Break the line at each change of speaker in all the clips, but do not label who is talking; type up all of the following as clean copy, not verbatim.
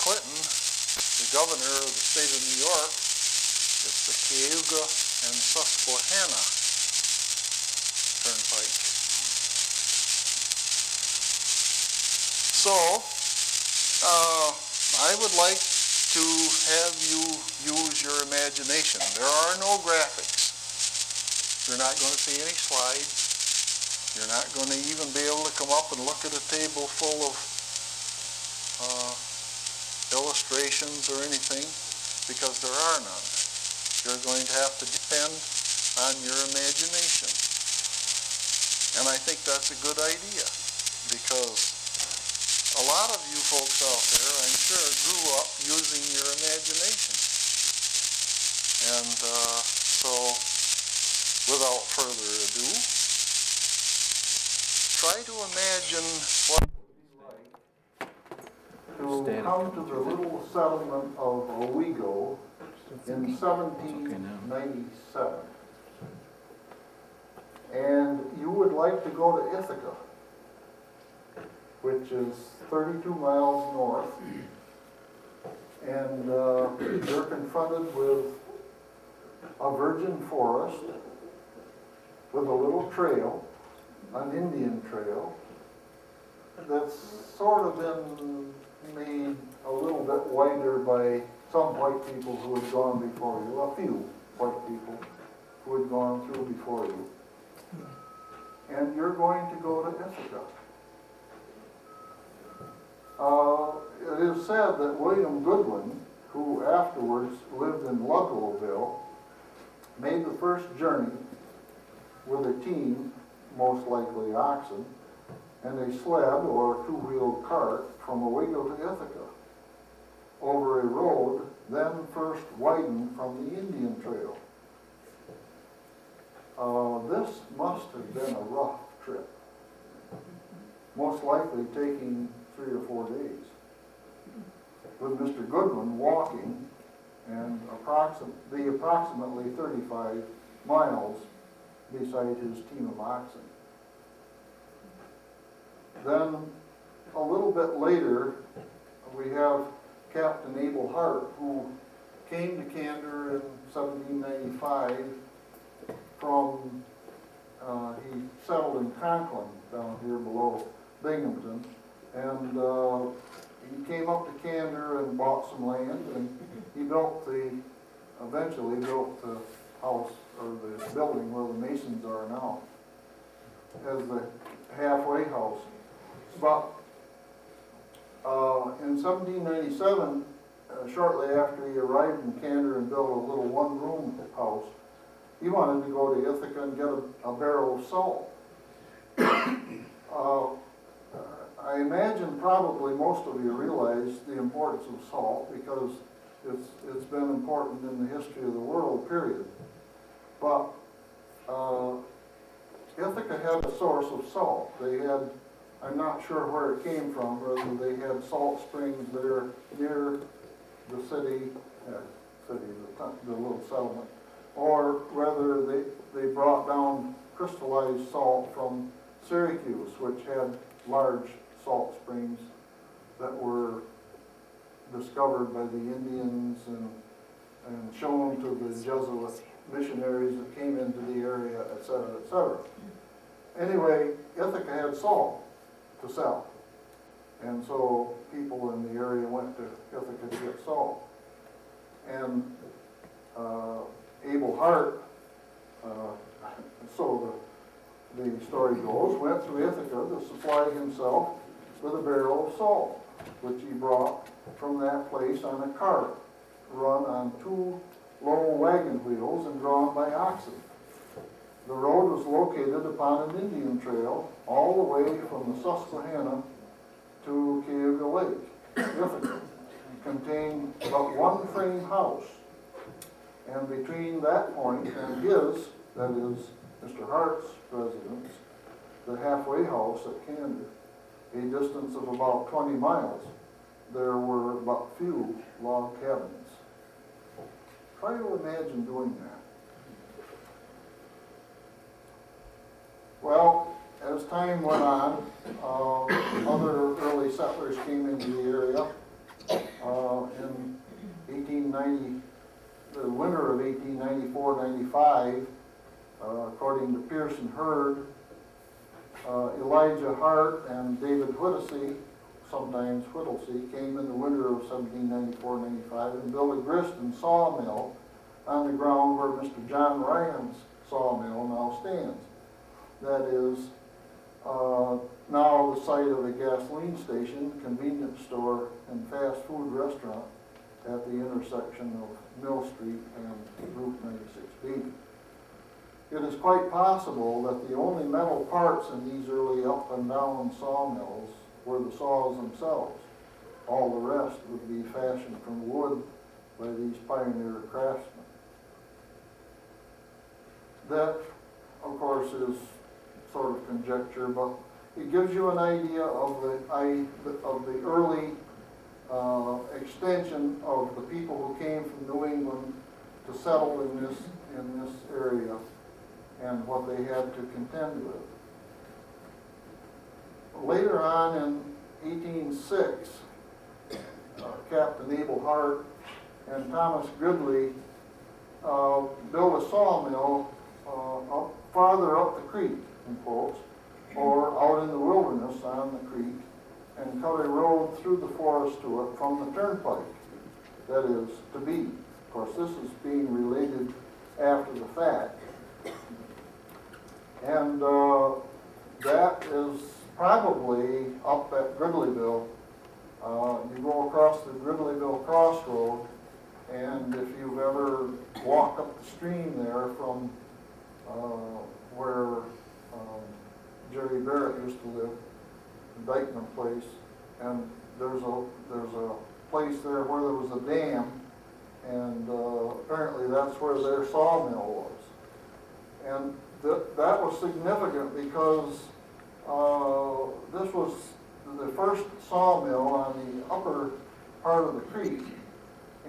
Clinton, the governor of the state of New York, is the Cayuga and Susquehanna Turnpike. So, I would like to have you use your imagination. There are no graphics. You're not going to see any slides. You're not going to even be able to come up and look at a table full of illustrations or anything, because there are none. You're going to have to depend on your imagination. And I think that's a good idea, because a lot of you folks out there, I'm sure, grew up using your imagination. And so, without further ado, try to imagine what it would be like to come to the little settlement of Owego in 1797. And you would like to go to Ithaca, which is 32 miles north, and you're confronted with a virgin forest with a little trail, an Indian trail, that's sort of been made a little bit wider by some white people who had gone before you, a few white people who had gone through before you. And you're going to go to Ithaca. It is said that William Goodwin, who afterwards lived in Ludlowville, made the first journey with a team, most likely oxen, and a sled or two-wheeled cart from Owego to Ithaca, over a road then first widened from the Indian Trail. This must have been a rough trip, most likely taking 3 or 4 days, with Mr. Goodwin walking and approximately 35 miles beside his team of oxen. Then a little bit later, we have Captain Abel Hart, who came to Candor in 1795 from, he settled in Conklin down here below Binghamton, and he came up to Candor and bought some land, and he eventually built the house, or the building where the Masons are now, as the halfway house. But in 1797, shortly after he arrived in Candor and built a little one-room house, he wanted to go to Ithaca and get a barrel of salt. I imagine probably most of you realize the importance of salt, because it's been important in the history of the world, period. But Ithaca had a source of salt. They had, I'm not sure where it came from, whether they had salt springs there near the city, the little settlement, or whether they brought down crystallized salt from Syracuse, which had large salt springs that were discovered by the Indians and shown to the Jesuit missionaries that came into the area, etc., etc. Anyway, Ithaca had salt to sell, and so people in the area went to Ithaca to get salt. And Abel Hart, so the story goes, went to Ithaca to supply himself with a barrel of salt, which he brought from that place on a cart run on 2 low wagon wheels and drawn by oxen. The road was located upon an Indian trail all the way from the Susquehanna to Cayuga Lake. Ithaca contained but one frame house, and between that point and his, that is Mr. Hart's residence, the halfway house at Candor, a distance of about 20 miles, there were but few log cabins. Try to imagine doing that. Well, as time went on, other early settlers came into the area. 1890, the winter of 1894-95, according to Pearson Hurd, Elijah Hart and David Whittlesey, sometimes Whittlesey, came in the winter of 1794-95 and built a grist and sawmill on the ground where Mr. John Ryan's sawmill now stands. That is now the site of a gasoline station, convenience store, and fast food restaurant at the intersection of Mill Street and Route 96B. It is quite possible that the only metal parts in these early up and down sawmills were the saws themselves. All the rest would be fashioned from wood by these pioneer craftsmen. That, of course, is sort of conjecture, but it gives you an idea of the early extension of the people who came from New England to settle in this area and what they had to contend with. Later on in 1806, Captain Abel Hart and Thomas Gridley built a sawmill farther up the creek, in quotes, or out in the wilderness on the creek, and cut a road through the forest to it from the Turnpike, that is, to be. Of course, this is being related after the fact. And that is probably up at Gridleyville. You go across the Gridleyville Crossroad, and if you've ever walked up the stream there from where Jerry Barrett used to live, Dykeman Place, and there's a place there where there was a dam, and apparently that's where their sawmill was. And that was significant because this was the first sawmill on the upper part of the creek,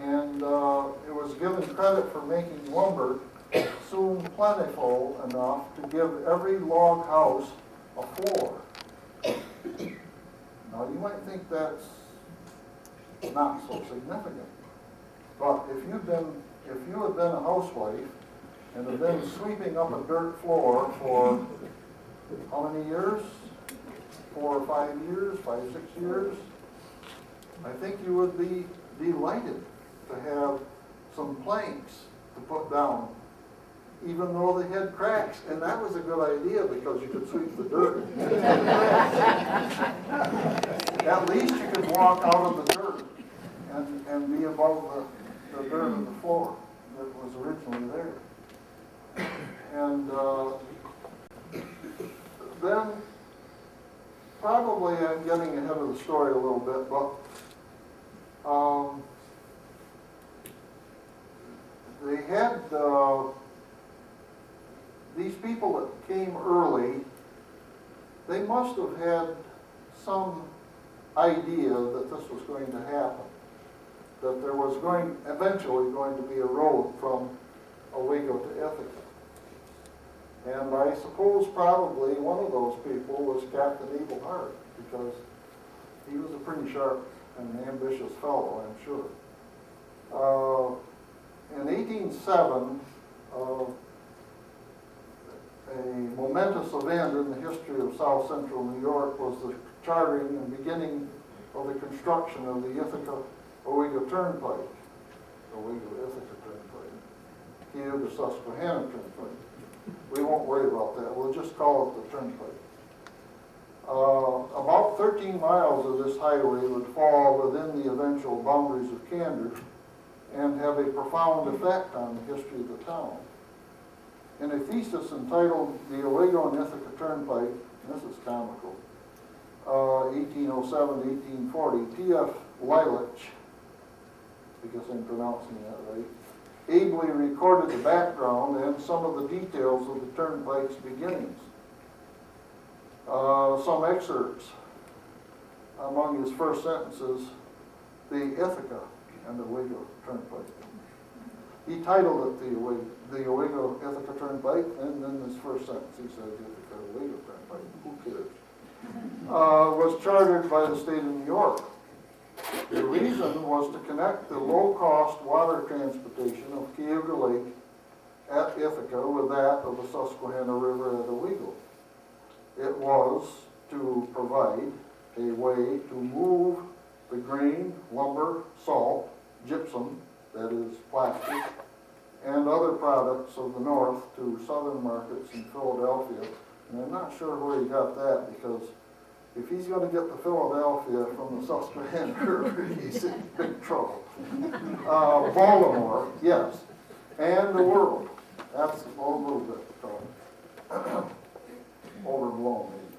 and it was given credit for making lumber soon plentiful enough to give every log house a floor. Now you might think that's not so significant, but if you had been a housewife and have been sweeping up a dirt floor for how many years? 4 or 5 years, 5, 6 years? I think you would be delighted to have some planks to put down, even though they had cracks, and that was a good idea because you could sweep the dirt. At least you could walk out of the dirt and be above the dirt of the floor that was originally there. And then, probably I'm getting ahead of the story a little bit, but they had these people that came early, they must have had some idea that this was going to happen, that there was eventually going to be a road from Owego to Ithaca. And I suppose probably one of those people was Captain Abel Hart, because he was a pretty sharp and ambitious fellow, I'm sure. In 1807, a momentous event in the history of South Central New York was the chartering and beginning of the construction of the Ithaca-Owego Turnpike, Owego-Ithaca Turnpike, here the Susquehanna Turnpike. We won't worry about that. We'll just call it the Turnpike. About 13 miles of this highway would fall within the eventual boundaries of Candor and have a profound effect on the history of the town. In a thesis entitled The Owego and Ithaca Turnpike, and this is comical, 1807 to 1840, T.F. Lilich, I guess I'm pronouncing that right, ably recorded the background and some of the details of the Turnpike's beginnings. Some excerpts among his first sentences, the Ithaca and the Owego Turnpike. He titled it the Owego Ithaca Turnpike, and then his first sentence he says Ithaca Owego Turnpike. Who cares? Was chartered by the state of New York. The reason was to connect the low-cost water transportation of Cayuga Lake at Ithaca with that of the Susquehanna River at Owego. It was to provide a way to move the grain, lumber, salt, gypsum, that is plastic, and other products of the north to southern markets in Philadelphia. And I'm not sure where he got that, because if he's going to get to Philadelphia from the Susquehanna River, he's in big trouble. Baltimore, yes, and the world. That's a little bit overblown, maybe.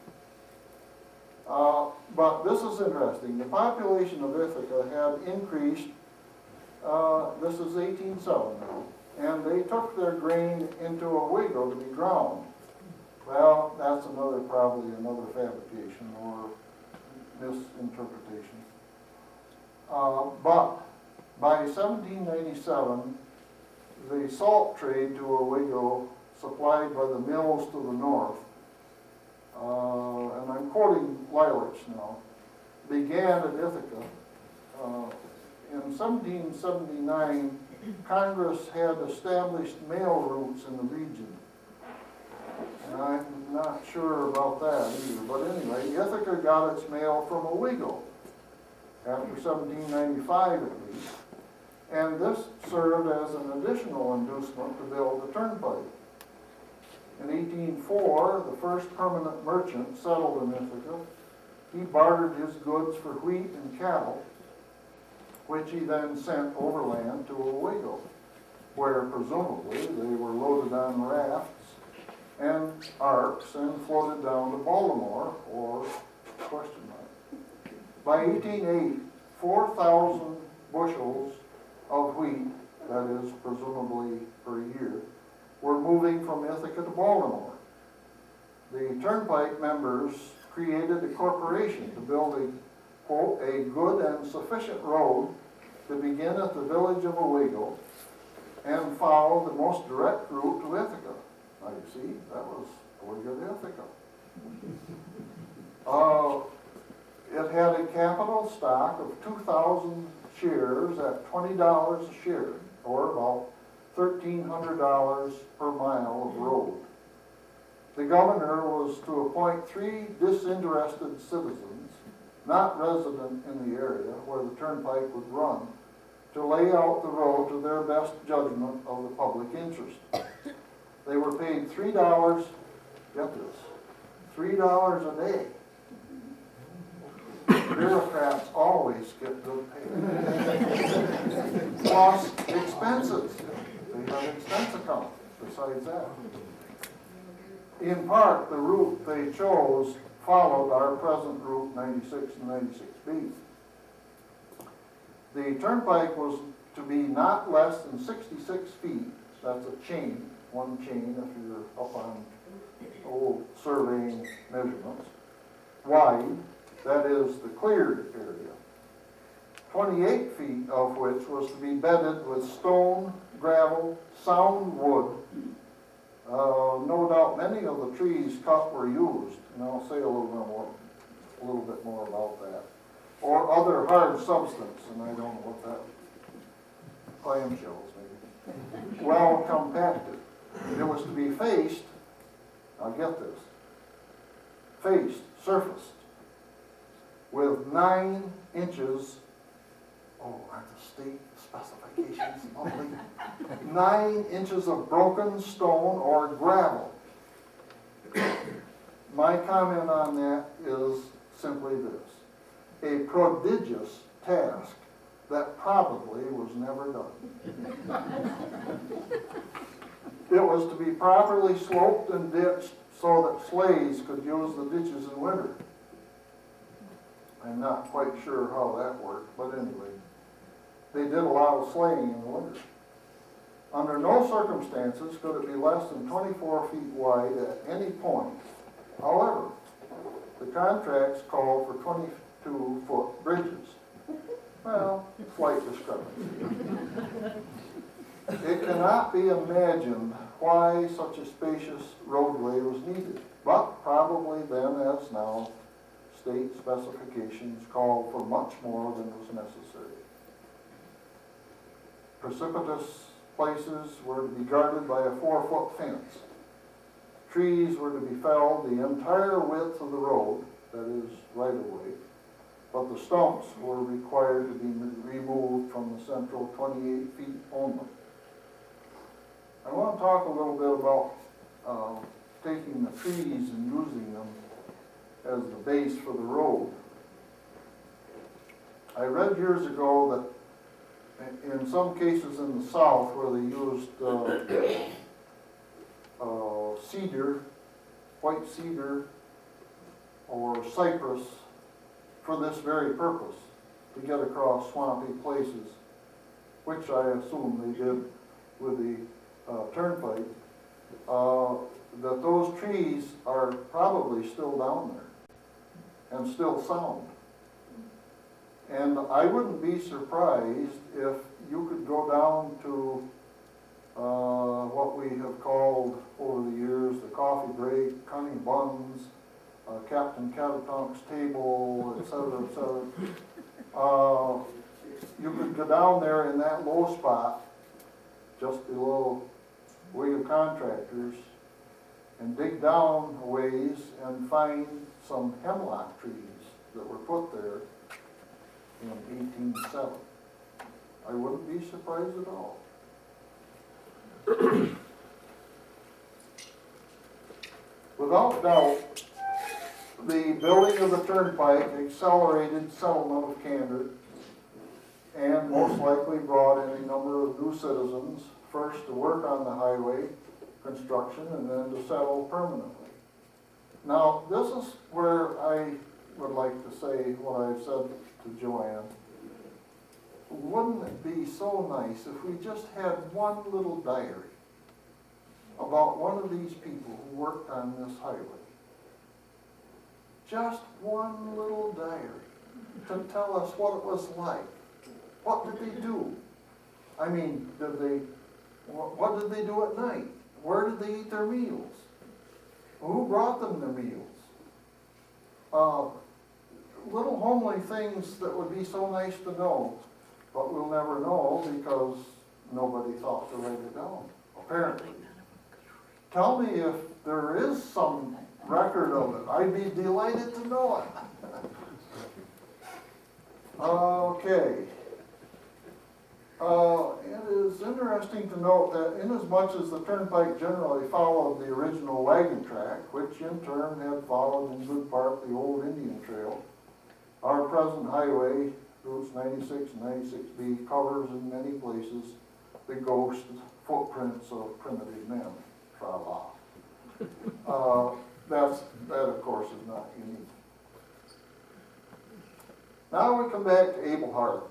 But this is interesting. The population of Ithaca had increased, this is 1807 now, and they took their grain into Owego to be ground. Well, that's probably another fabrication or misinterpretation. But by 1797, the salt trade to Owego, supplied by the mills to the north, and I'm quoting Lilich now, began at Ithaca. In 1779, Congress had established mail routes in the region. And I'm not sure about that either, but anyway, Ithaca got its mail from Owego after 1795 at least, and this served as an additional inducement to build the Turnpike. In 1804, the first permanent merchant settled in Ithaca. He bartered his goods for wheat and cattle, which he then sent overland to Owego, where presumably they were loaded on rafts and arks and floated down to Baltimore, or question mark. By 1808, 4,000 bushels of wheat, that is presumably per year, were moving from Ithaca to Baltimore. The Turnpike members created a corporation to build a, quote, a good and sufficient road to begin at the village of Owego and follow the most direct route to Ithaca. Now you see, that was Owego to Ithaca. It had a capital stock of 2,000 shares at $20 a share, or about $1,300 per mile of road. The governor was to appoint 3 disinterested citizens, not resident in the area where the turnpike would run, to lay out the road to their best judgment of the public interest. They were paid $3, get this, $3 a day. Bureaucrats always get good pay. Plus expenses. They have expense account besides that. In part, the route they chose followed our present route 96 and 96B. The turnpike was to be not less than 66 feet, that's a chain, one chain if you're up on old surveying measurements, wide, that is the cleared area. 28 feet of which was to be bedded with stone, gravel, sound wood. No doubt many of the trees cut were used, and I'll say a little bit more about that. Or other hard substance, and I don't know what that, clamshells maybe. Well compacted. It was to be faced, now get this, faced, surfaced, with 9 inches, aren't the state specifications only? 9 inches of broken stone or gravel. My comment on that is simply this: a prodigious task that probably was never done. It was to be properly sloped and ditched so that sleighs could use the ditches in winter. I'm not quite sure how that worked, but anyway, they did a lot of sleighing in the winter. Under no circumstances could it be less than 24 feet wide at any point. However, the contracts called for 22-foot bridges. Well, slight discrepancy. It cannot be imagined why such a spacious roadway was needed, but probably then as now, state specifications called for much more than was necessary. Precipitous places were to be guarded by a 4-foot fence. Trees were to be felled the entire width of the road, that is, right of way, but the stumps were required to be removed from the central 28 feet only. I want to talk a little bit about taking the trees and using them as the base for the road. I read years ago that in some cases in the south where they used cedar, white cedar, or cypress for this very purpose, to get across swampy places, which I assume they did with the Turnpike, that those trees are probably still down there and still sound. And I wouldn't be surprised if you could go down to what we have called over the years the coffee break, Connie Buns, Captain Catatonk's table, etc., etc. You could go down there in that low spot, just below Owego Contractors, and dig down a ways and find some hemlock trees that were put there in 1807. I wouldn't be surprised at all. Without doubt, the building of the Turnpike accelerated settlement of Candor and most likely brought in a number of new citizens, first to work on the highway construction and then to settle permanently. Now, this is where I would like to say what I've said to Joanne. Wouldn't it be so nice if we just had one little diary about one of these people who worked on this highway? Just one little diary to tell us what it was like. What did they do? I mean, what did they do at night? Where did they eat their meals? Who brought them their meals? Little homely things that would be so nice to know, but we'll never know because nobody thought to write it down, apparently. Tell me if there is some record of it. I'd be delighted to know it. Okay. It is interesting to note that inasmuch as the Turnpike generally followed the original wagon track, which in turn had followed in good part the old Indian Trail, our present highway, routes 96 and 96B, covers in many places the ghost footprints of primitive men. Tra-la. That of course is not unique. Now we come back to Abel Hart.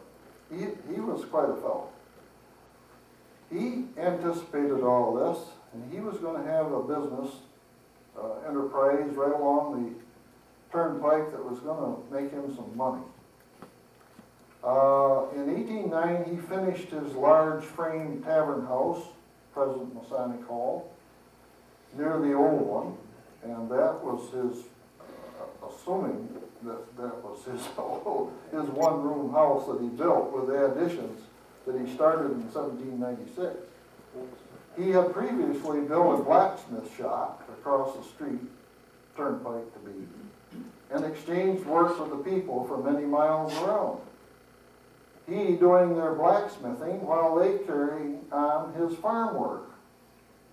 He was quite a fellow. He anticipated all this, and he was going to have a business enterprise right along the Turnpike that was going to make him some money. In 1809, he finished his large frame tavern house, present Masonic Hall, near the old one, and that was his, assuming that was his one-room house that he built with the additions that he started in 1796. He had previously built a blacksmith shop across the street, Turnpike to be, and exchanged work with the people for many miles around. He doing their blacksmithing while they carried on his farm work,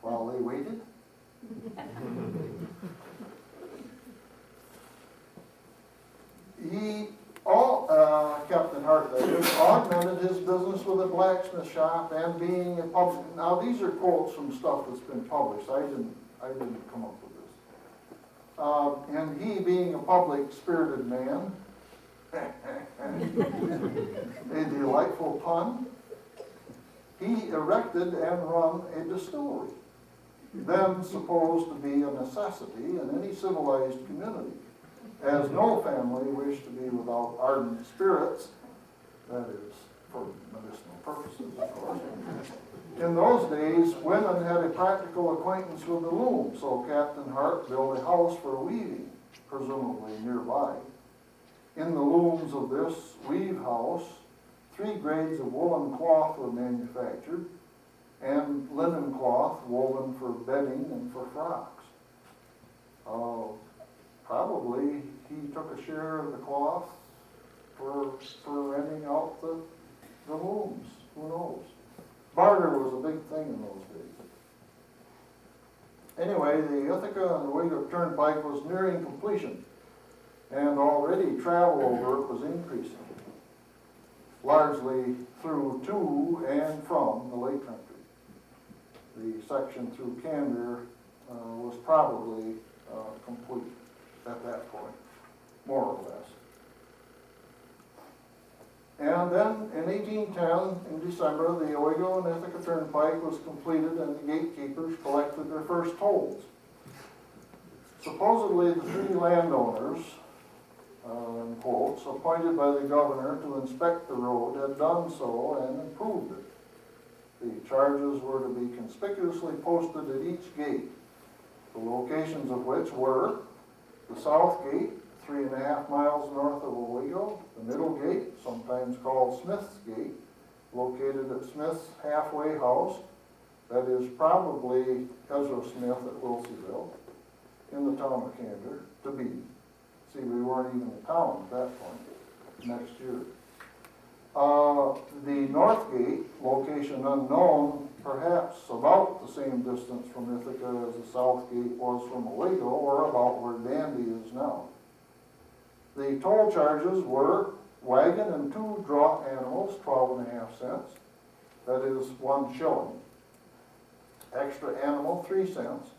while they waited. Captain Hart augmented his business with a blacksmith shop and being a public. Now these are quotes from stuff that's been published. I didn't come up with this. And he being a public spirited man, a delightful pun, he erected and run a distillery, then supposed to be a necessity in any civilized community, as no family wished to be without ardent spirits, that is, for medicinal purposes, of course. In those days, women had a practical acquaintance with the loom, so Captain Hart built a house for weaving, presumably nearby, In the looms of this weave house, 3 grades of woolen cloth were manufactured, and linen cloth woven for bedding and for frocks. Probably he took a share of the cloth for renting out the looms. Who knows? Barter was a big thing in those days. Anyway, the Ithaca and Owego Turnpike was nearing completion, and already travel over it was increasing, largely through to and from the Lake Country. The section through Canberra was probably complete at that point, more or less. And then in 1810, in December, the Owego and Ithaca Turnpike was completed and the gatekeepers collected their first tolls. Supposedly the 3 landowners, in quotes, appointed by the governor to inspect the road had done so and improved it. The charges were to be conspicuously posted at each gate, the locations of which were the south gate, 3.5 miles north of Owego, the middle gate, sometimes called Smith's Gate, located at Smith's halfway house, that is probably Ezra Smith at Wilseyville, in the town of Canberra, to be. See, we weren't even in town at that point, next year. The north gate, location unknown, perhaps about the same distance from Ithaca as the south gate was from Owego, or about where Danby is now. The toll charges were wagon and 2 draught animals, 12.5 cents. That is 1 shilling. Extra animal, 3 cents.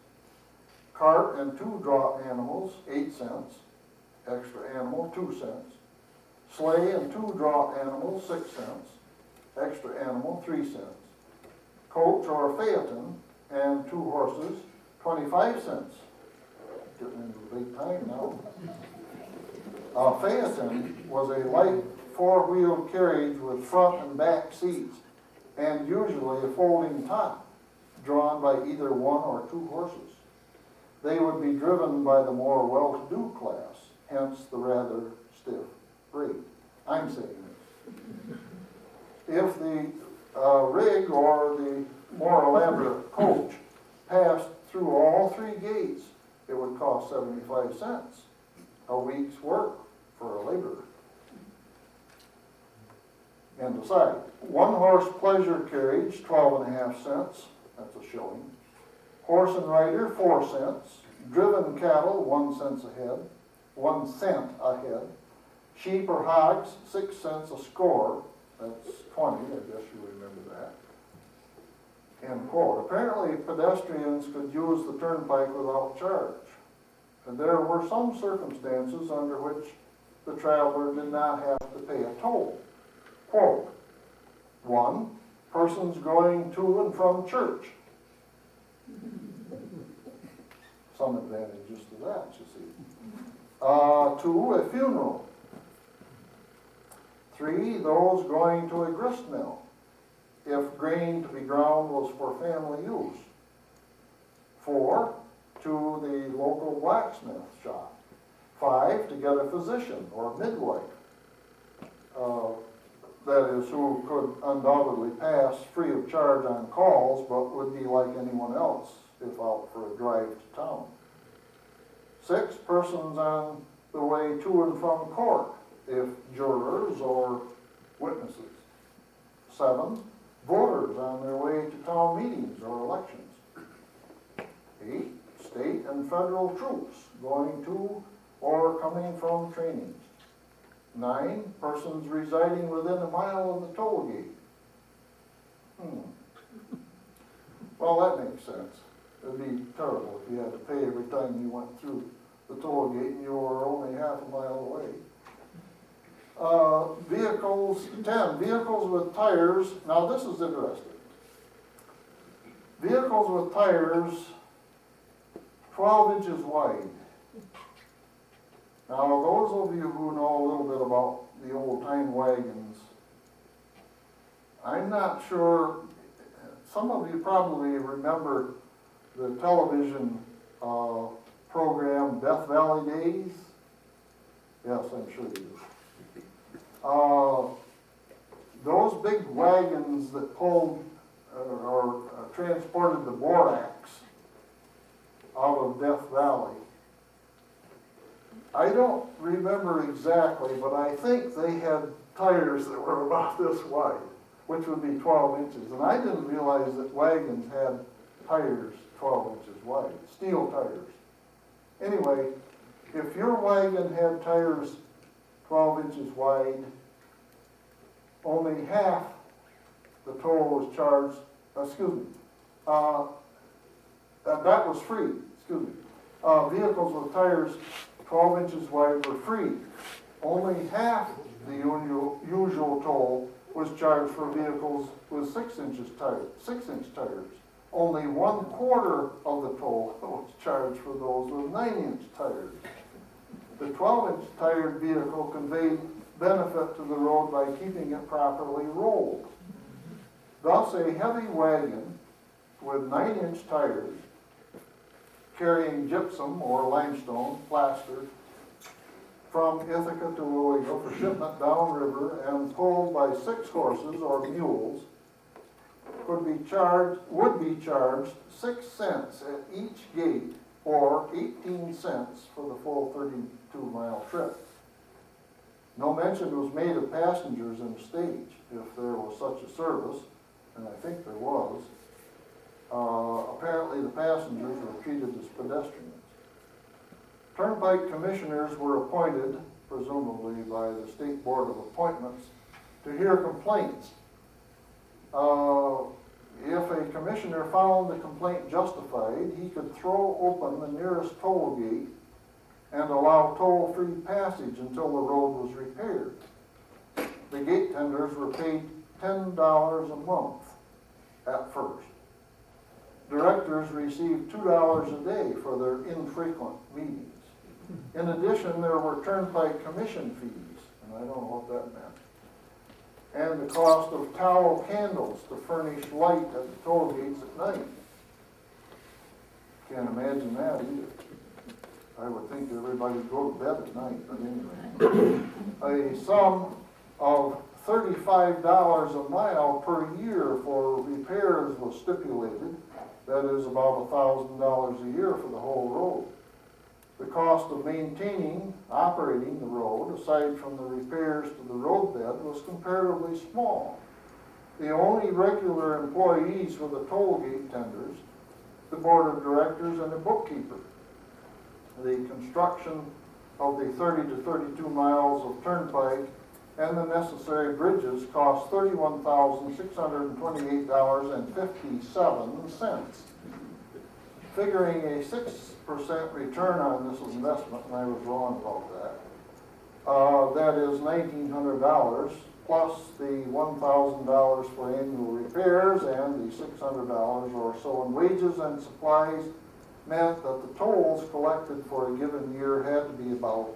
Cart and 2 draught animals, 8 cents. Extra animal, 2 cents. Sleigh and 2 draught animals, 6 cents. Extra animal, 3 cents. Coach or phaeton and 2 horses, 25 cents. Getting into the big time now. A phaeton was a light 4-wheeled carriage with front and back seats, and usually a folding top, drawn by either 1 or 2 horses. They would be driven by the more well-to-do class, hence the rather stiff rate. I'm saying this. If the rig or the more elaborate coach passed through all 3 gates, it would cost 75 cents, a week's work for a laborer. And aside, 1-horse pleasure carriage, 12.5 cents, that's a shilling. Horse and rider, 4 cents. Driven cattle, 1 cent a head. 1 cent a head. Sheep or hogs, 6 cents a score. That's 20, I guess you remember that. End quote. Apparently pedestrians could use the turnpike without charge. And there were some circumstances under which the traveler did not have to pay a toll. Quote, 1, persons going to and from church. Some advantages to that, you see. 2, a funeral. 3, those going to a grist mill, if grain to be ground was for family use. 4, to the local blacksmith shop. 5, to get a physician or midwife. That is, who could undoubtedly pass free of charge on calls, but would be like anyone else if out for a drive to town. 6, persons on the way to and from court, if jurors or witnesses. 7, voters on their way to town meetings or elections. 8, state and federal troops going to or coming from trainings. 9, persons residing within a mile of the toll gate. Well, that makes sense. It'd be terrible if you had to pay every time you went through the toll gate and you were only half a mile away. Vehicles, 10, vehicles with tires. Now this is interesting. Vehicles with tires 12 inches wide. Now those of you who know a little bit about the old-time wagons, I'm not sure, some of you probably remember the television program Death Valley Days. Yes, I'm sure you do. Those big wagons that pulled or transported the borax out of Death Valley, I don't remember exactly, but I think they had tires that were about this wide, which would be 12 inches. And I didn't realize that wagons had tires 12 inches wide, steel tires. Anyway, if your wagon had tires 12 inches wide, only half the toll was charged, that was free, vehicles with tires 12 inches wide were free. Only half the usual toll was charged for vehicles with 6-inch tires. Only 1/4 of the toll was charged for those with 9-inch tires. The 12-inch tired vehicle conveyed benefit to the road by keeping it properly rolled. Thus, a heavy wagon with 9-inch tires carrying gypsum or limestone plaster from Ithaca to Owego for shipment downriver and pulled by 6 horses or mules would be charged 6 cents at each gate or 18 cents for the full 32-mile trip. No mention was made of passengers in the stage, if there was such a service, and I think there was. Apparently the passengers were treated as pedestrians. Turnpike commissioners were appointed, presumably by the State Board of Appointments, to hear complaints. If a commissioner found the complaint justified, he could throw open the nearest toll gate and allow toll-free passage until the road was repaired. The gate tenders were paid $10 a month at first. Directors received $2 a day for their infrequent meetings. In addition, there were turnpike commission fees, and I don't know what that meant, and the cost of tallow candles to furnish light at the toll gates at night. Can't imagine that either. I would think everybody would go to bed at night, but anyway. A sum of $35 a mile per year for repairs was stipulated. That is about $1,000 a year for the whole road. The cost of operating the road, aside from the repairs to the roadbed, was comparatively small. The only regular employees were the toll gate tenders, the board of directors, and a bookkeeper. The construction of the 30 to 32 miles of turnpike and the necessary bridges cost $31,628.57. Figuring a 6% return on this investment, and I was wrong about that, that is $1,900 plus the $1,000 for annual repairs and the $600 or so in wages and supplies meant that the tolls collected for a given year had to be about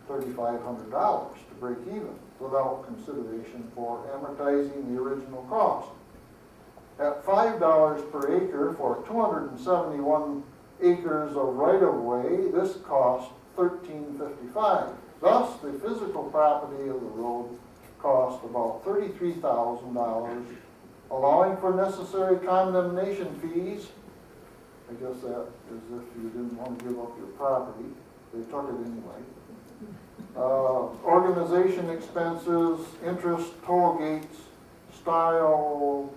$3,500 to break even, without consideration for amortizing the original cost. At $5 per acre for 271 acres of right-of-way, this cost $1,355. Thus, the physical property of the road cost about $33,000, allowing for necessary condemnation fees. I guess that is if you didn't want to give up your property. They took it anyway. Organization expenses, interest, toll gates, style,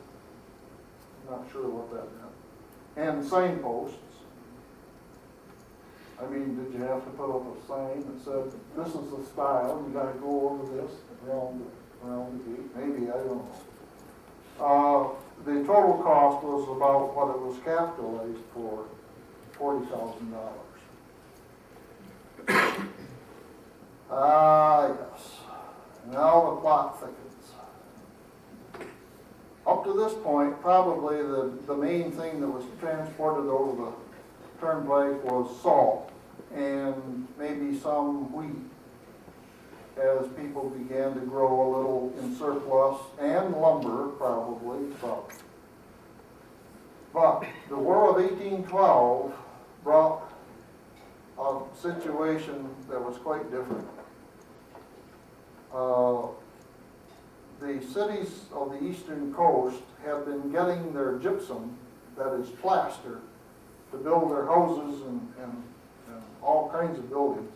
not sure what that meant, and signposts. I mean, did you have to put up a sign that said, this is the style, you gotta go over this around the gate? Maybe, I don't know. The total cost was about what it was capitalized for, $40,000. Yes. Now the plot thickens. Up to this point, probably the main thing that was transported over the turnpike was salt and maybe some wheat as people began to grow a little in surplus, and lumber probably. But the War of 1812 brought a situation that was quite different. the cities of the eastern coast have been getting their gypsum, that is plaster, to build their houses and all kinds of buildings,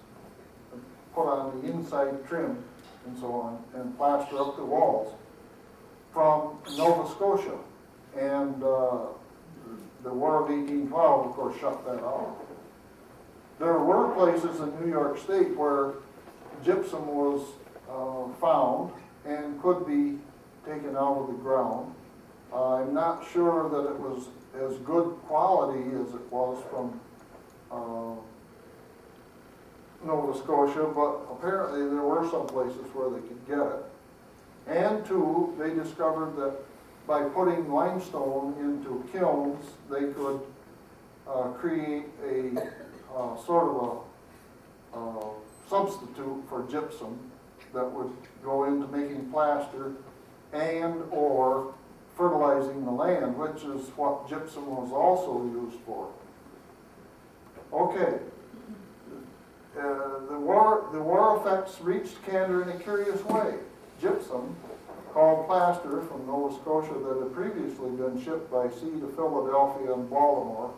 and put on the inside trim and so on, and plaster up the walls, from Nova Scotia. And the War of 1812, of course, shut that out. There were places in New York State where gypsum was found and could be taken out of the ground. I'm not sure that it was as good quality as it was from Nova Scotia, but apparently there were some places where they could get it. And two, they discovered that by putting limestone into kilns, they could create a sort of a substitute for gypsum that would go into making plaster and or fertilizing the land, which is what gypsum was also used for. Okay. The war effects reached Canada in a curious way. Gypsum, called plaster from Nova Scotia, that had previously been shipped by sea to Philadelphia and Baltimore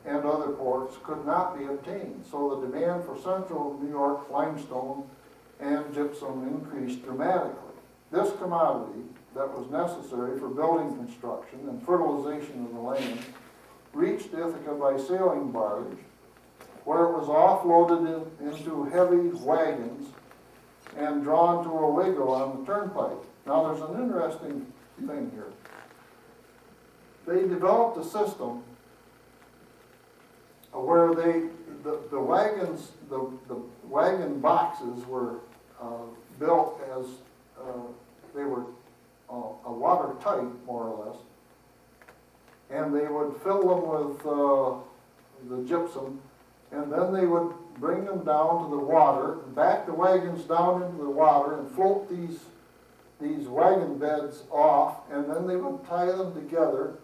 and other ports, could not be obtained. So the demand for central New York limestone and gypsum increased dramatically. This commodity that was necessary for building construction and fertilization of the land reached Ithaca by sailing barge, where it was offloaded into heavy wagons and drawn to Owego on the Turnpike. Now there's an interesting thing here. They developed a system where the wagons, the wagon boxes were built as they were watertight, more or less, and they would fill them with the gypsum, and then they would bring them down to the water, back the wagons down into the water, and float these wagon beds off, and then they would tie them together,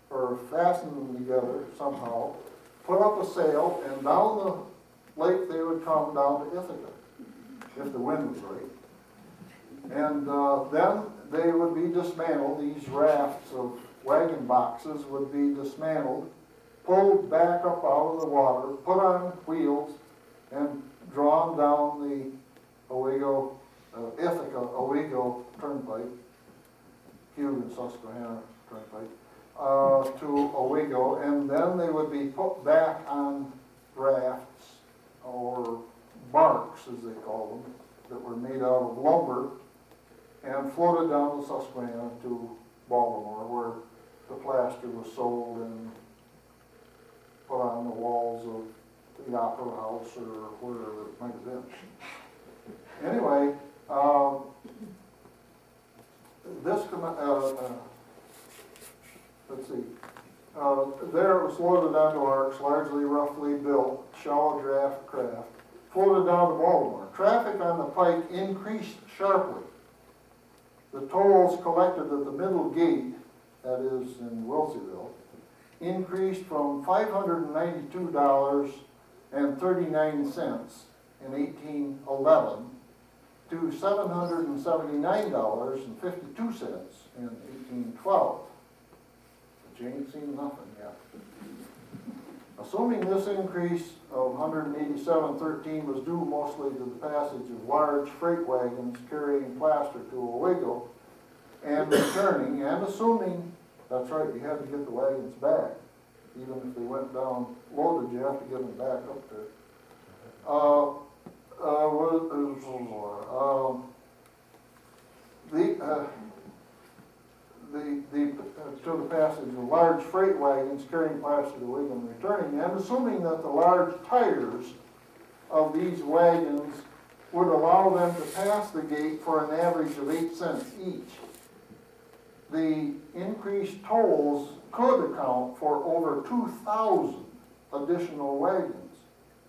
or fasten them together somehow, put up a sail, and down the lake they would come down to Ithaca, if the wind was right. And then they would be dismantled. These rafts of wagon boxes would be dismantled, pulled back up out of the water, put on wheels, and drawn down the Owego, Ithaca, Owego Turnpike, Hugh and Susquehanna Turnpike, to Owego, and then they would be put back on rafts, or barks as they call them, that were made out of lumber, and floated down the Susquehanna to Baltimore, where the plaster was sold and put on the walls of the Opera House or wherever it might have been. Anyway, let's see. There it was loaded onto arks, largely roughly built, shallow draft craft, floated down to Baltimore. Traffic on the pike increased sharply. The tolls collected at the middle gate, that is in Wilseyville, increased from $592.39 in 1811 to $779.52 in 1812. But you ain't seen nothing yet. Assuming this increase of $187.13 was due mostly to the passage of large freight wagons carrying plaster to Owego and returning, and assuming, that's right, you had to get the wagons back. Even if they went down loaded, you have to get them back up there. To the passage of large freight wagons carrying plaster to Owego and returning, and assuming that the large tires of these wagons would allow them to pass the gate for an average of 8 cents each. The increased tolls could account for over 2,000 additional wagons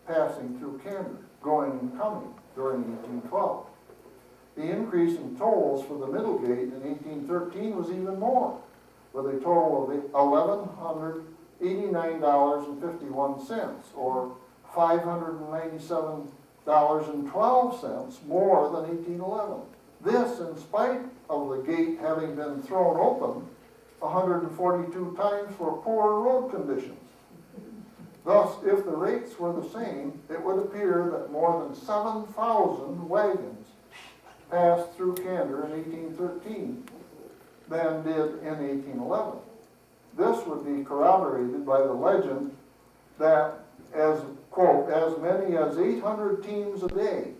passing through Canada, going and coming during 1812. The increase in tolls for the middle gate in 1813 was even more, with a total of $1,189.51, or $597 $2,012 more than 1811. This in spite of the gate having been thrown open 142 times for poor road conditions. Thus, if the rates were the same, it would appear that more than 7,000 wagons passed through Candor in 1813 than did in 1811. This would be corroborated by the legend that, as, quote, as many as 800 teams a day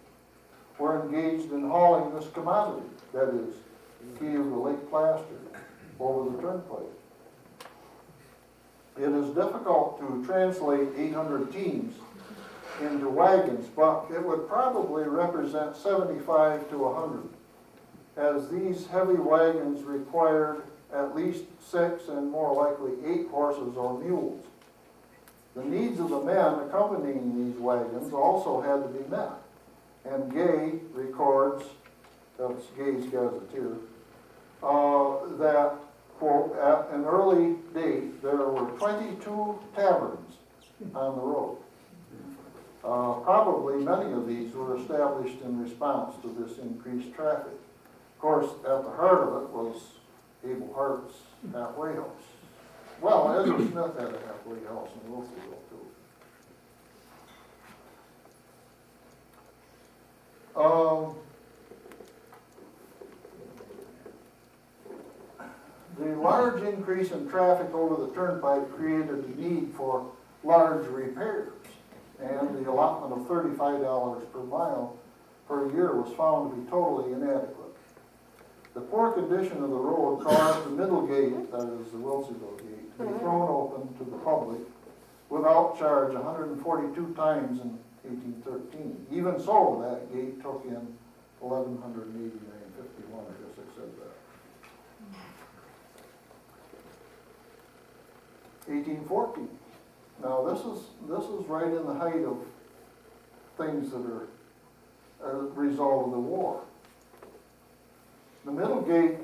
were engaged in hauling this commodity, that is, key of the Lake Plaster, over the Turnpike. It is difficult to translate 800 teams into wagons, but it would probably represent 75 to 100, as these heavy wagons required at least 6 and more likely 8 horses or mules. The needs of the men accompanying these wagons also had to be met, and Gay records, that's Gay's Gazetteer, that, quote, at an early date there were 22 taverns on the road. Probably many of these were established in response to this increased traffic. Of course, at the heart of it was Abel Hart's halfway house. Well, Ezra Smith had a halfway house in Wilsonville too. The large increase in traffic over the Turnpike created the need for large repairs, and the allotment of $35 per mile per year was found to be totally inadequate. The poor condition of the road caused the middle gate, that is the Wilsonville gate, to be thrown open to the public without charge 142 times in 1813. Even so, that gate took in 1,189.51, I guess I said that. 1814. Now this is right in the height of things that are a result of the war. The middle gate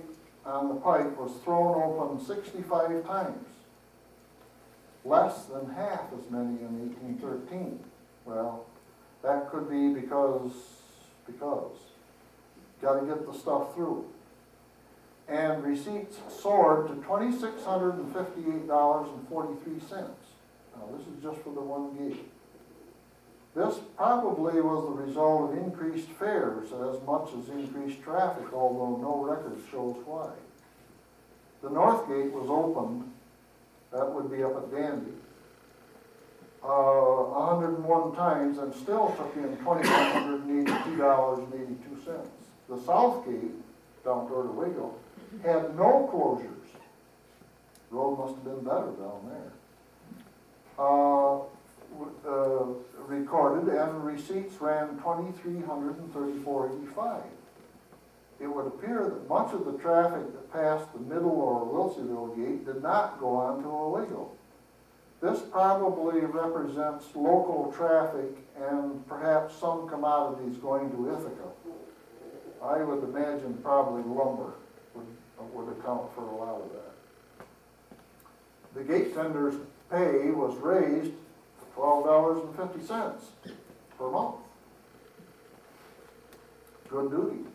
on the pike was thrown open 65 times, less than half as many in 1813. Well, that could be because got to get the stuff through. And receipts soared to $2,658.43. Now this is just for the one gate. This probably was the result of increased fares as much as increased traffic, although no record shows why. The north gate was opened, that would be up at Danby, 101 times and still took in $2,182.82. The south gate, down toward Owego, had no closures. Road must have been better down there. Recorded, and receipts ran $2,334.85. It would appear that much of the traffic that passed the middle or Wilsonville gate did not go on to Owego. This probably represents local traffic and perhaps some commodities going to Ithaca. I would imagine probably lumber would account for a lot of that. The gate tender's pay was raised to $12.50 per month. Good duty.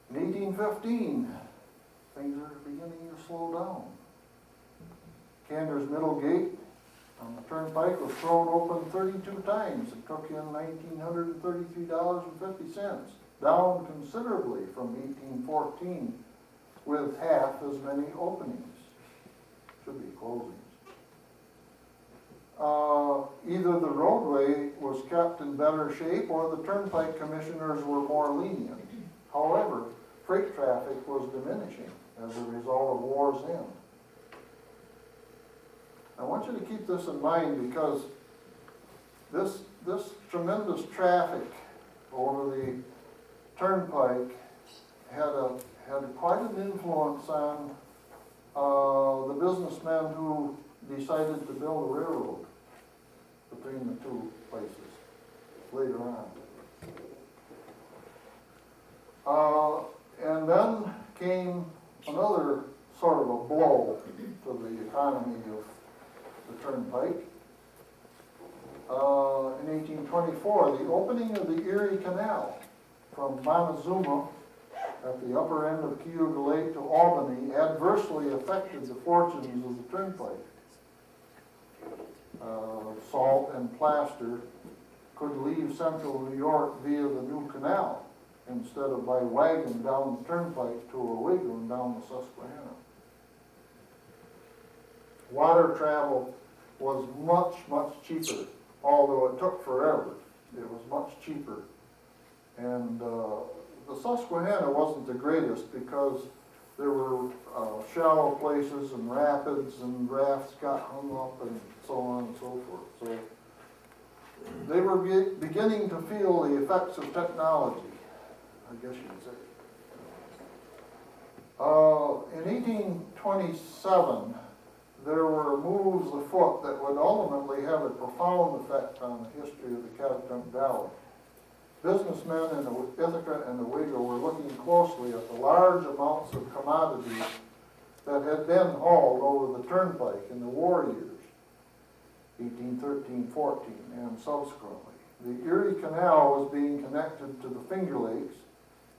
In 1815, things are beginning to slow down. Candor's middle gate on the Turnpike was thrown open 32 times. It took in $1,933.50, down considerably from 1814, with half as many openings. Should be closings. Either the roadway was kept in better shape or the Turnpike commissioners were more lenient. However, freight traffic was diminishing as a result of war's end. I want you to keep this in mind because this tremendous traffic over the Turnpike had quite an influence on the businessmen who decided to build a railroad between the two places later on. And then came another sort of a blow to the economy of the Turnpike. before, the opening of the Erie Canal from Montezuma at the upper end of Cayuga Lake to Albany adversely affected the fortunes of the Turnpike. Salt and plaster could leave central New York via the new canal instead of by wagon down the Turnpike to Owego and down the Susquehanna. Water travel was much, much cheaper, although it took forever. It was much cheaper. And the Susquehanna wasn't the greatest because there were shallow places and rapids and rafts got hung up and so on and so forth. So they were beginning to feel the effects of technology, I guess you could say. In 1827, there were moves afoot that would ultimately have a profound effect on the history of the Catoctin Valley. Businessmen in Ithaca and Owego were looking closely at the large amounts of commodities that had been hauled over the Turnpike in the war years, 1813-14, and subsequently. The Erie Canal was being connected to the Finger Lakes,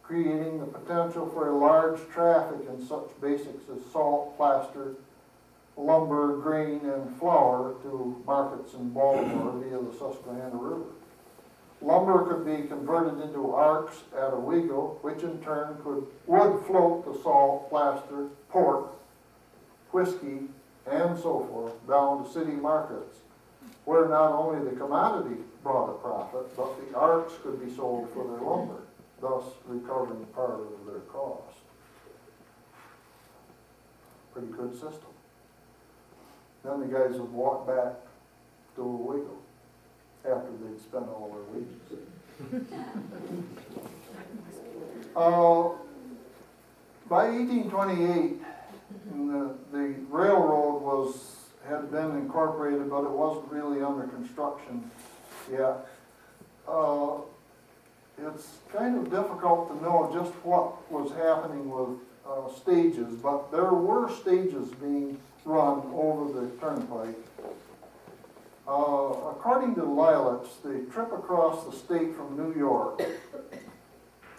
creating the potential for a large traffic in such basics as salt, plaster, lumber, grain, and flour to markets in Baltimore via the Susquehanna River. Lumber could be converted into arcs at Owego, which in turn would float the salt, plaster, pork, whiskey, and so forth down to city markets, where not only the commodity brought a profit, but the arcs could be sold for their lumber, thus recovering part of their cost. Pretty good system. Then the guys would walk back to Owego after they'd spent all their wages. By 1828, the railroad had been incorporated, but it wasn't really under construction yet. It's kind of difficult to know just what was happening with stages, but there were stages being run over the Turnpike. According to Lilacs, the trip across the state from New York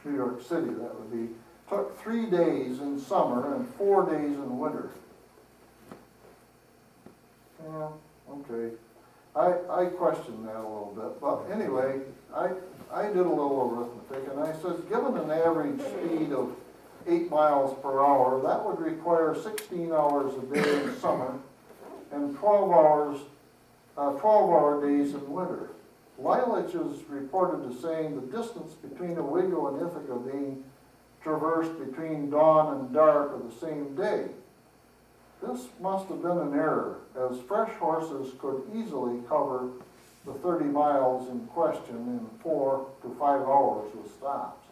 City, that would be, took 3 days in summer and 4 days in winter. Yeah, okay. I questioned that a little bit, but anyway, I did a little arithmetic, and I said, given an average speed of 8 miles per hour, that would require 16 hours a day in summer and 12-hour days in winter. Lilac is reported as saying the distance between Owego and Ithaca being traversed between dawn and dark of the same day. This must have been an error, as fresh horses could easily cover the 30 miles in question in 4 to 5 hours with stops.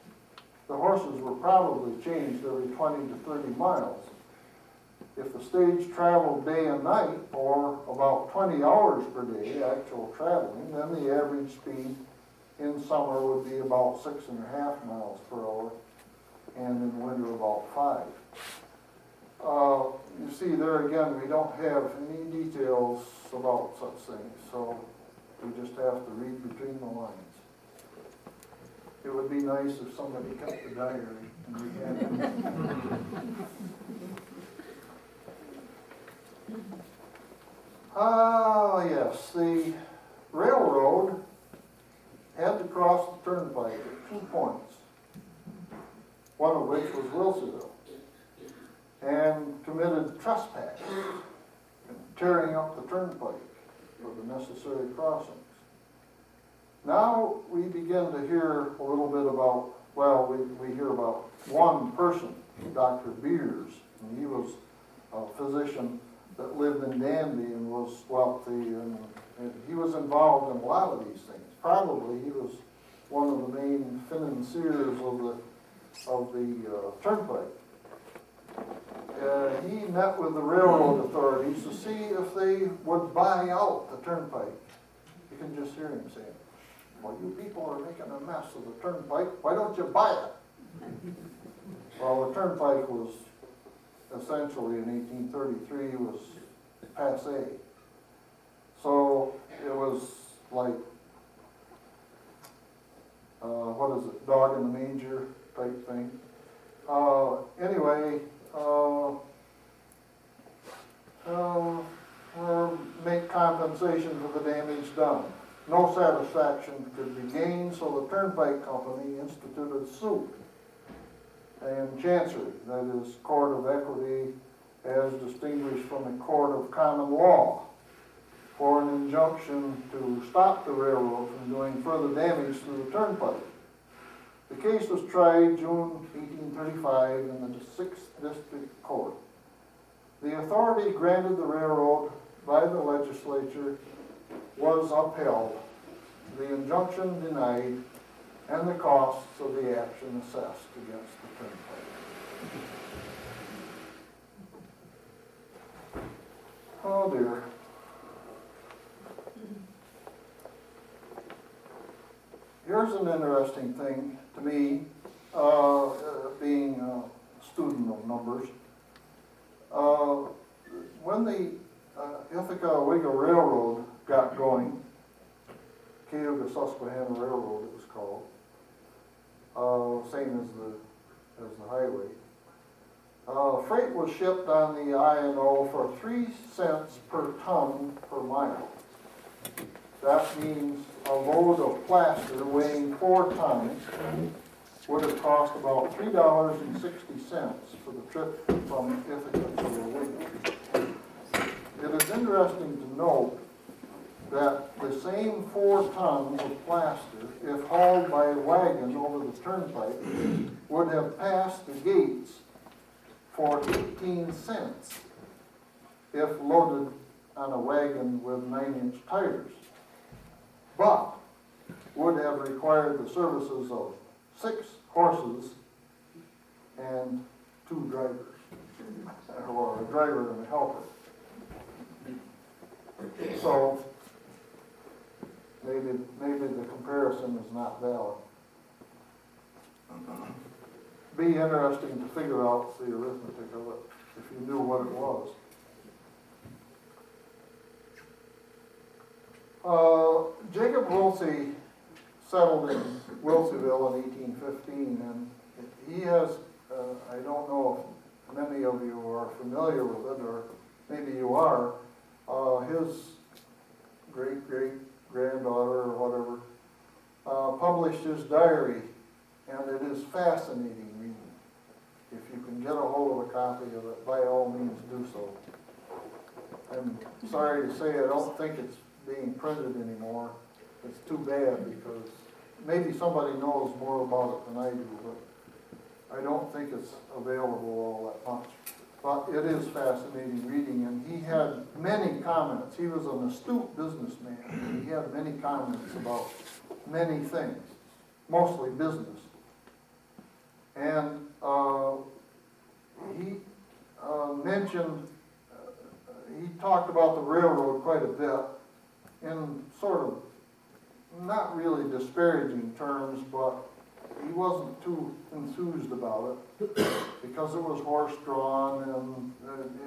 The horses were probably changed every 20 to 30 miles. If the stage traveled day and night, or about 20 hours per day, actual traveling, then the average speed in summer would be about 6.5 miles per hour, and in winter about 5. You see there again, we don't have any details about such things, so we just have to read between the lines. It would be nice if somebody kept the diary and we had it. Yes, the railroad had to cross the Turnpike at 2 points, one of which was Wilsonville, and committed trespass and tearing up the Turnpike for the necessary crossings. Now we begin to hear a little bit about, well, we hear about one person, Dr. Beers, and he was a physician that lived in Danby and was wealthy, and he was involved in a lot of these things. Probably he was one of the main financiers of the Turnpike. He met with the railroad authorities to see if they would buy out the Turnpike. You can just hear him saying, well, you people are making a mess of the Turnpike, why don't you buy it? Well, the Turnpike was essentially in 1833 was passé. So it was like what is it, dog in the manger type thing. Anyway, make compensation for the damage done. No satisfaction could be gained, so the Turnpike Company instituted a suit in Chancery, that is, court of equity as distinguished from a court of common law, for an injunction to stop the railroad from doing further damage to the Turnpike. The case was tried June 1835 in the 6th District Court. The authority granted the railroad by the legislature was upheld, the injunction denied, and the costs of the action assessed against the Turnpike. Oh dear. Here's an interesting thing to me, being a student of numbers. When the Ithaca Owego Railroad got going, Cayuga Susquehanna Railroad it was called, same as the highway. Freight was shipped on the I&O for 3 cents per ton per mile. That means a load of plaster weighing 4 tons would have cost about $3.60 for the trip from Ithaca to Owego. It is interesting to note that the same 4 tons of plaster, if hauled by a wagon over the turnpike, would have passed the gates for 18 cents if loaded on a wagon with 9-inch tires, but would have required the services of 6 horses and 2 drivers, or a driver and a helper. So maybe the comparison is not valid. Be interesting to figure out the arithmetic of it if you knew what it was. Jacob Wilsey settled in Wilseyville in 1815, and he has, I don't know if many of you are familiar with it, or maybe you are, his great-great-granddaughter or whatever published his diary, and it is fascinating reading. If you can get a hold of a copy of it, by all means do so. I'm sorry to say I don't think it's being printed anymore. It's too bad, because maybe somebody knows more about it than I do, but I don't think it's available all that much. But it is fascinating reading, and he had many comments. He was an astute businessman, and he had many comments about many things, mostly business. And he mentioned, he talked about the railroad quite a bit in sort of not really disparaging terms, but he wasn't too enthused about it because it was horse-drawn and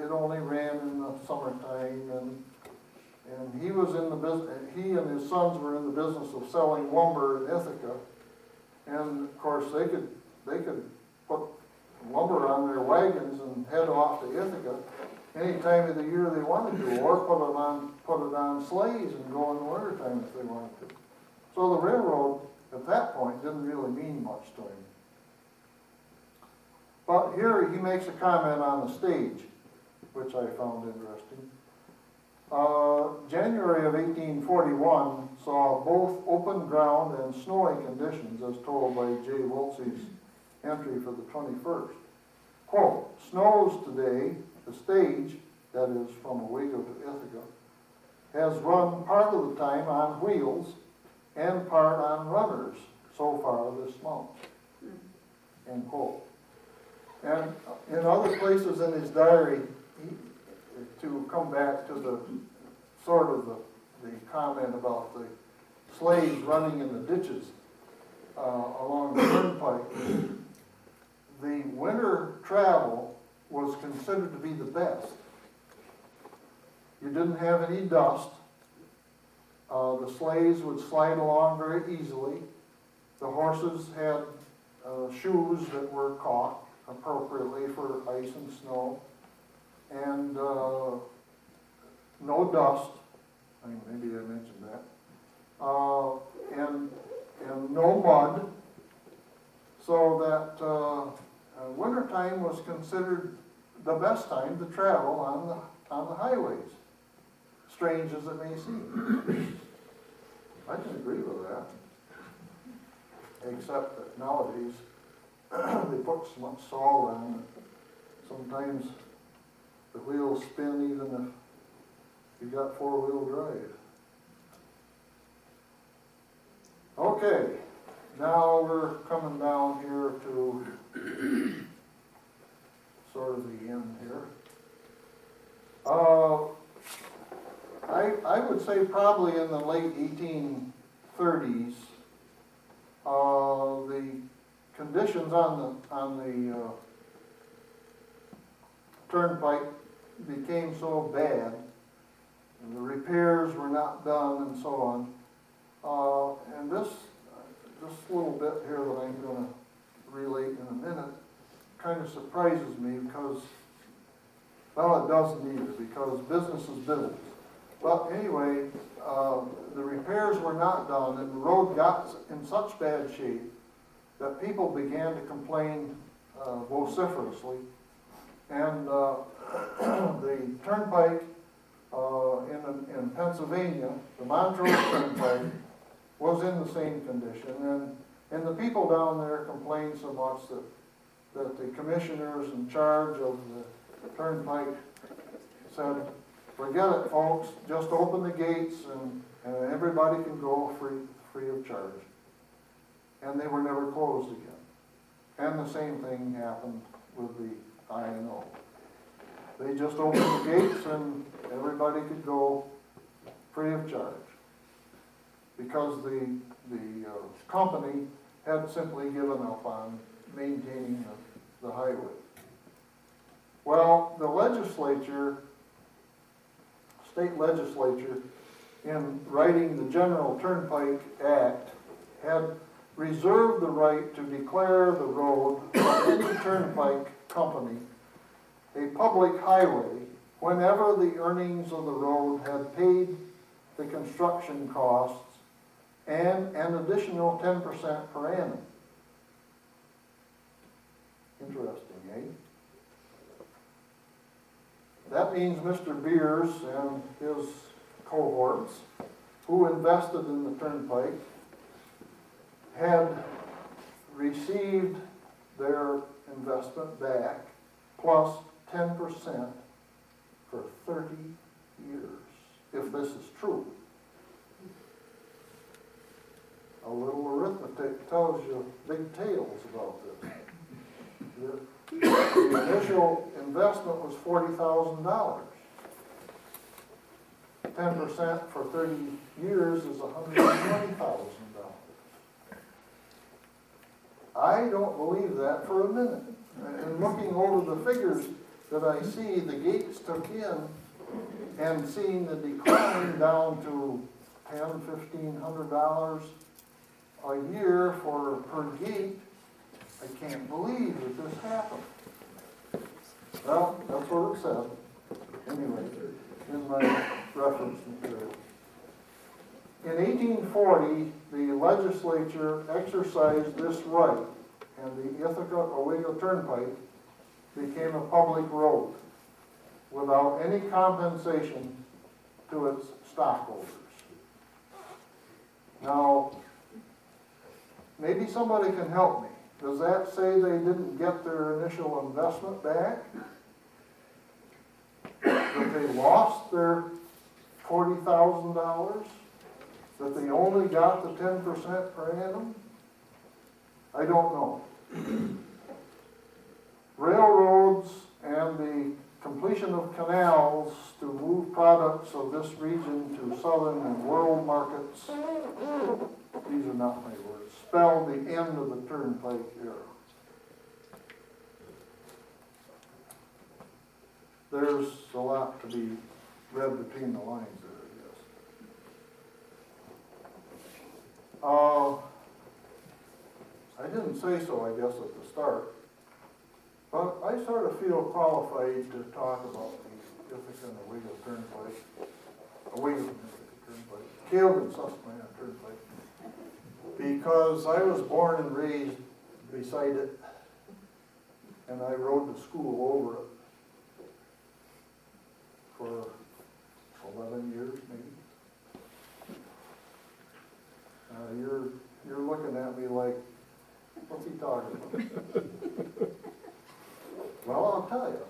it only ran in the summertime, and he was in the business. He and his sons were in the business of selling lumber in Ithaca, and of course they could put lumber on their wagons and head off to Ithaca any time of the year they wanted to, or put it on sleighs and go in the wintertime if they wanted to. So the railroad at that point didn't really mean much to him. But here he makes a comment on the stage, which I found interesting. January of 1841 saw both open ground and snowy conditions, as told by J. Wilsey's entry for the 21st. Quote, snows today, the stage, that is from Owego to Ithaca, has run part of the time on wheels and part on runners so far this month. End quote. And in other places in his diary, to come back to the sort of the comment about the sleighs running in the ditches along the turnpike, the winter travel was considered to be the best. You didn't have any dust. The sleighs would slide along very easily, The horses had shoes that were caulked appropriately for ice and snow, and no dust. I mean, maybe I mentioned that. And no mud, so that wintertime was considered the best time to travel on the highways, strange as it may seem. I can agree with that, except that nowadays they put so much salt on it. Sometimes the wheels spin even if you got four-wheel drive. Okay, now we're coming down here to sort of the end here. I would say probably in the late 1830s, the conditions on the Turnpike became so bad, and the repairs were not done and so on. And this little bit here that I'm going to relate in a minute kind of surprises me because, well, it does need it because business is business. But anyway, the repairs were not done and the road got in such bad shape that people began to complain vociferously. And the Turnpike in Pennsylvania, the Montrose Turnpike, was in the same condition. And the people down there complained so much that the commissioners in charge of the Turnpike said, forget it, folks, just open the gates and everybody can go free of charge. And they were never closed again. And the same thing happened with the I&O. They just opened the gates and everybody could go free of charge because the company had simply given up on maintaining the highway. Well, the legislature, state legislature, in writing the General Turnpike Act, had reserved the right to declare the road of any turnpike company a public highway whenever the earnings of the road had paid the construction costs and an additional 10% per annum. Interesting, eh? That means Mr. Beers and his cohorts, who invested in the Turnpike, had received their investment back plus 10% for 30 years, if this is true. A little arithmetic tells you big tales about this. The initial investment was $40,000. 10% for 30 years is $120,000. I don't believe that for a minute. And looking over the figures that I see the gates took in and seeing the decline down to $1,500 a year per gate, I can't believe that this happened. Well, that's what it said. Anyway, in my reference material. In 1840, the legislature exercised this right, and the Ithaca Owego Turnpike became a public road without any compensation to its stockholders. Now, maybe somebody can help me. Does that say they didn't get their initial investment back? That they lost their $40,000? That they only got the 10% per annum? I don't know. Railroads and the completion of canals to move products of this region to southern and world markets, these are not my words, spelled the end of the Turnpike era. There's a lot to be read between the lines there, I guess. say so, I guess, at the start. But I sort of feel qualified to talk about the Ithaca and Owego Turnpike. Owego Turnpike, Caleb and Susquehanna Turnpike. Because I was born and raised beside it, and I rode to school over it for 11 years, maybe. You're looking at me like, what's he talking about? Well, I'll tell you.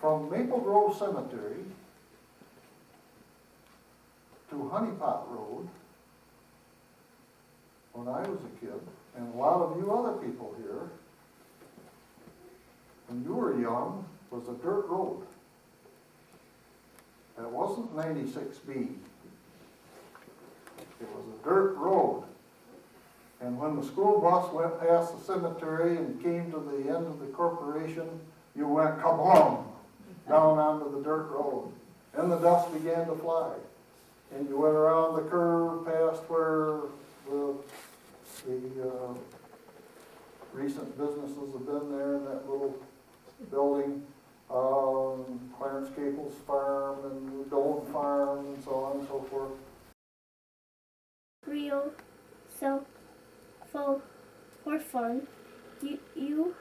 From Maple Grove Cemetery to Honey Pot Road, when I was a kid, and a lot of you other people here, when you were young, was a dirt road. It wasn't 96B. It was a dirt road. And when the school bus went past the cemetery and came to the end of the corporation, you went kaboom down onto the dirt road. And the dust began to fly. And you went around the curve past where the recent businesses have been there in that little building. Clarence Capel's farm and Dolan Farm and so on and so forth.
Real, so, for fun, you